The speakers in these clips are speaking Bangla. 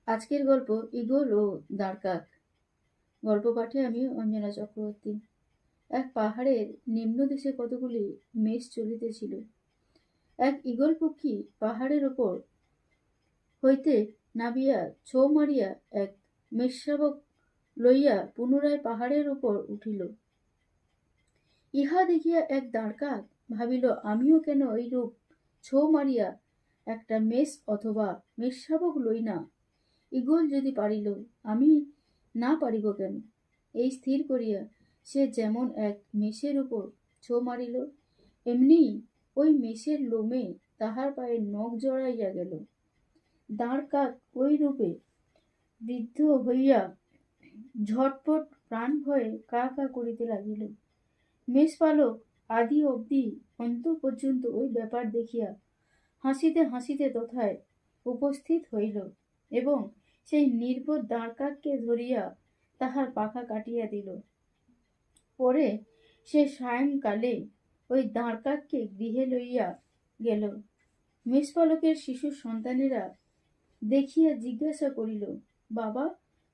আজকের গল্প ঈগল ও দাঁড়কাক। গল্প পাঠে আমি অঞ্জনা চক্রবর্তী। এক পাহাড়ের নিম্নদেশে কতগুলি মেষ চলিতেছিল। এক ঈগল পক্ষী পাহাড়ের ওপর হইতে নামিয়া ছো মারিয়া এক মেষশাবক লইয়া পুনরায় পাহাড়ের উপর উঠিল। ইহা দেখিয়া এক দাঁড়কাক ভাবিল, আমিও কেন এইরূপ ছো মারিয়া একটা মেষ অথবা মেষশাবক লই না। ঈগল যদি পারিল, আমি না পারিব কেন? এই স্থির করিয়া সে যেমন এক মেষের উপর ছো মারিল, এমনি ওই মেষের লোমে তাহার পায়ে নখ জড়াইয়া গেল। দাঁড়কাক ওই রূপে বৃদ্ধ হইয়া ঝটপট প্রাণ ভয়ে কা কা করিতে লাগিল। মেষপালক আদি অবধি অন্ত পর্যন্ত ওই ব্যাপার দেখিয়া হাসিতে হাসিতে তথায় উপস্থিত হইল এবং সেই নির্বোধ দাঁড়কাককে ধরিয়া তাহার পাখা কাটিয়া দিল। পরে সে সায়ংকালে ওই দাঁড়কাককে গৃহে লইয়া গেল। মেষপালকের শিশু সন্তানেরা দেখিয়া জিজ্ঞাসা করিল, বাবা,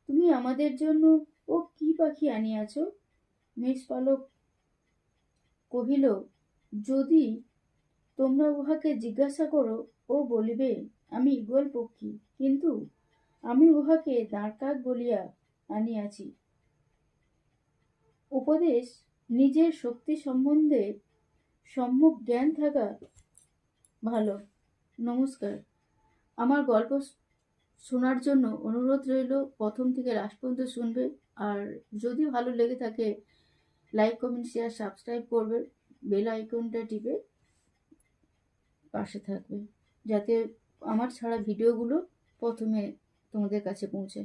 তুমি আমাদের জন্য ও কি পাখি আনিয়াছ? মেষপালক কহিল, যদি তোমরা উহাকে জিজ্ঞাসা করো, ও বলিবে আমি ঈগল পক্ষী, কিন্তু আমি উহাকে দাঁড়কাক বলিয়া আনিয়াছি। উপদেশ: নিজের শক্তি সম্বন্ধে সম্যক জ্ঞান থাকা ভালো। নমস্কার। আমার গল্প শোনার জন্য অনুরোধ রইল, প্রথম থেকে লাস্ট পর্যন্ত শুনবে। আর যদি ভালো লেগে থাকে লাইক, কমেন্ট, শেয়ার, সাবস্ক্রাইব করবে। বেল আইকনটা টিপে পাশে থাকবে, যাতে আমার ছাড়া ভিডিওগুলো প্রথমে তোমাদের কাছে পৌঁছে।